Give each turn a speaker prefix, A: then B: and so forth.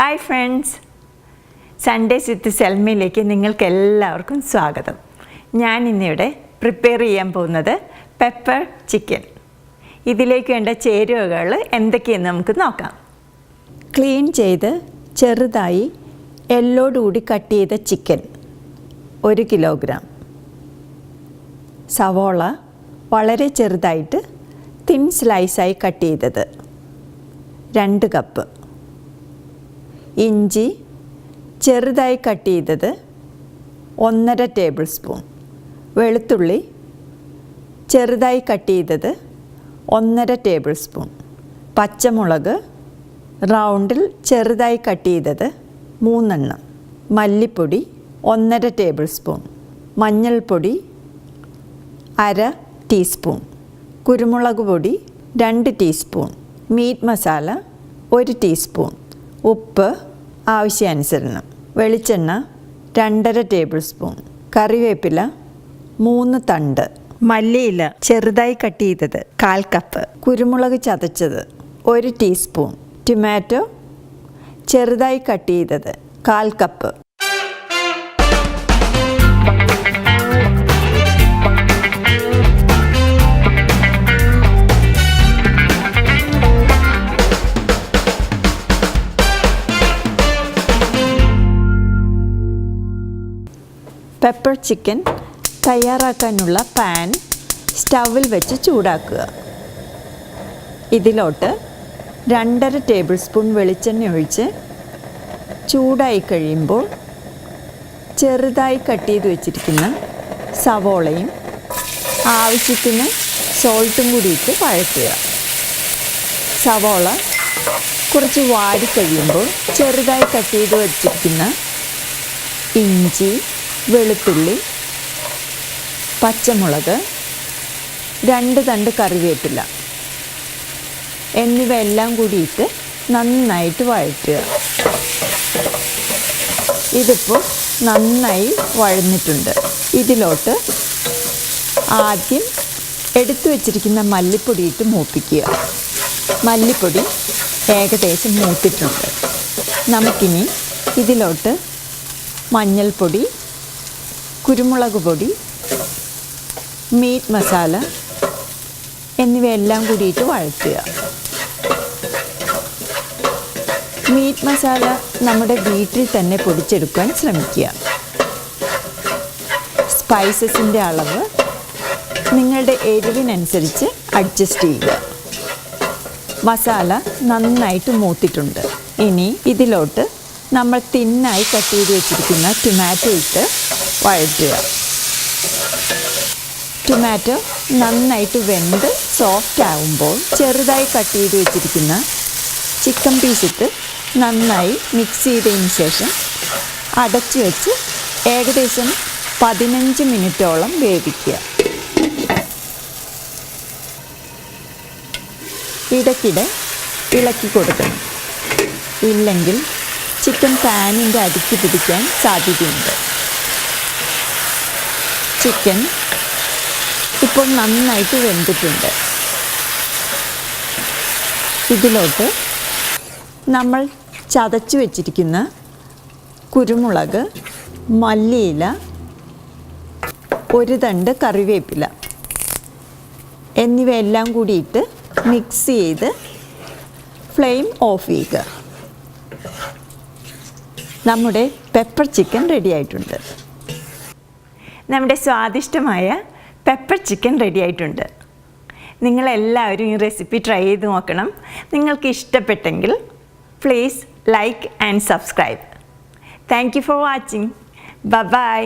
A: Hi friends, Sundays വിത്ത് സെൽമയിലേക്ക് നിങ്ങൾക്കെല്ലാവർക്കും സ്വാഗതം. ഞാൻ ഇന്നിവിടെ പ്രിപ്പയർ ചെയ്യാൻ പോകുന്നത് പെപ്പർ ചിക്കൻ. ഇതിലേക്ക് വേണ്ട ചേരുവകൾ എന്തൊക്കെയെന്ന് നമുക്ക് നോക്കാം. ക്ലീൻ ചെയ്ത് ചെറുതായി എല്ലോടുകൂടി കട്ട് ചെയ്ത ചിക്കൻ 1 കിലോഗ്രാം. സവോള വളരെ ചെറുതായിട്ട് തിൻ സ്ലൈസായി കട്ട് ചെയ്തത് 2 കപ്പ്. ഇഞ്ചി ചെറുതായി കട്ട് ചെയ്തത് 1.5 ടേബിൾ സ്പൂൺ. വെളുത്തുള്ളി ചെറുതായി കട്ട് ചെയ്തത് 1.5 ടേബിൾ സ്പൂൺ. പച്ചമുളക് റൗണ്ടിൽ ചെറുതായി കട്ട് ചെയ്തത് 3 എണ്ണം. മല്ലിപ്പൊടി 1.5 ടേബിൾ സ്പൂൺ. മഞ്ഞൾപ്പൊടി 1/2 ടീസ്പൂൺ. കുരുമുളക് പൊടി 2 ടീസ്പൂൺ. Meet masala 1 teaspoon. ഉപ്പ് ആവശ്യാനുസരണം. വെളിച്ചെണ്ണ 2.5 ടേബിൾ സ്പൂൺ. കറിവേപ്പില 3 തണ്ട്. മല്ലിയില ചെറുതായി കട്ട് ചെയ്തത് 1/4 കപ്പ്. കുരുമുളക് ചതച്ചത് 1 ടീസ്പൂൺ. ടൊമാറ്റോ ചെറുതായി കട്ട് ചെയ്തത് 1/4 കപ്പ്. പെപ്പർ ചിക്കൻ തയ്യാറാക്കാനുള്ള പാൻ സ്റ്റൗവിൽ വെച്ച് ചൂടാക്കുക. ഇതിലോട്ട് 2.5 ടേബിൾ സ്പൂൺ വെളിച്ചെണ്ണ ഒഴിച്ച് ചൂടായി കഴിയുമ്പോൾ ചെറുതായി കട്ട് ചെയ്ത് വെച്ചിരിക്കുന്ന സവോളയും ആവശ്യത്തിന് സോൾട്ടും കൂടി ഇട്ട് വഴറ്റുക. സവോള കുറച്ച് വാടിക്കഴിയുമ്പോൾ ചെറുതായി കട്ട് ചെയ്ത് വെച്ചിരിക്കുന്ന ഇഞ്ചി, വെളുത്തുള്ളി, പച്ചമുളക്, 2 തണ്ട് കറിവേപ്പില എന്നിവ എല്ലാം കൂടിയിട്ട് നന്നായിട്ട് വഴറ്റുക. ഇതിപ്പോൾ നന്നായി വഴന്നിട്ടുണ്ട്. ഇതിലോട്ട് ആദ്യം എടുത്തു വച്ചിരിക്കുന്ന മല്ലിപ്പൊടി ഇട്ട് മൂപ്പിക്കുക. മല്ലിപ്പൊടി ഏകദേശം മൂത്തിട്ടുണ്ട്. നമുക്കിനി ഇതിലോട്ട് മഞ്ഞൾപ്പൊടി, കുരുമുളക് പൊടി, മീറ്റ് മസാല എന്നിവയെല്ലാം കൂടിയിട്ട് വഴറ്റുക. മീറ്റ് മസാല നമ്മുടെ വീട്ടിൽ തന്നെ പൊടിച്ചെടുക്കാൻ ശ്രമിക്കുക. സ്പൈസസിൻ്റെ അളവ് നിങ്ങളുടെ എരിവിനനുസരിച്ച് അഡ്ജസ്റ്റ് ചെയ്യുക. മസാല നന്നായിട്ട് മൂത്തിട്ടുണ്ട്. ഇനി ഇതിലോട്ട് നമ്മൾ തിന്നായി കട്ട് ചെയ്ത് വെച്ചിരിക്കുന്ന ടൊമാറ്റോ ഇട്ട് വഴറ്റുക. ടൊമാറ്റോ നന്നായിട്ട് വെന്ത് സോഫ്റ്റ് ആകുമ്പോൾ ചെറുതായി കട്ട് ചെയ്ത് വെച്ചിരിക്കുന്ന ചിക്കൻ പീസ് ഇട്ട് നന്നായി മിക്സ് ചെയ്തതിന് ശേഷം അടച്ചു വെച്ച് ഏകദേശം 15 മിനിറ്റോളം വേവിക്കുക. ഇടയ്ക്കിടെ ഇളക്കി കൊടുക്കണം. ഇല്ലെങ്കിൽ ചിക്കൻ പാനിൻ്റെ അടിക്ക് പിടിക്കാൻ സാധ്യതയുണ്ട്. ചിക്കൻ ഇപ്പോൾ നന്നായിട്ട് വെന്തിട്ടുണ്ട്. ഇതിലോട്ട് നമ്മൾ ചതച്ച് വെച്ചിരിക്കുന്ന കുരുമുളക്, മല്ലിയില, 1 തണ്ട് കറിവേപ്പില എന്നിവയെല്ലാം കൂടിയിട്ട് മിക്സ് ചെയ്ത് ഫ്ലെയിം ഓഫ് ചെയ്യുക. നമ്മുടെ പെപ്പർ ചിക്കൻ റെഡി ആയിട്ടുണ്ട്. നമ്മുടെ സ്വാദിഷ്ടമായ പെപ്പർ ചിക്കൻ റെഡി ആയിട്ടുണ്ട്. നിങ്ങളെല്ലാവരും ഈ റെസിപ്പി ട്രൈ ചെയ്ത് നോക്കണം. നിങ്ങൾക്ക് ഇഷ്ടപ്പെട്ടെങ്കിൽ please like and subscribe. Thank you for watching. By.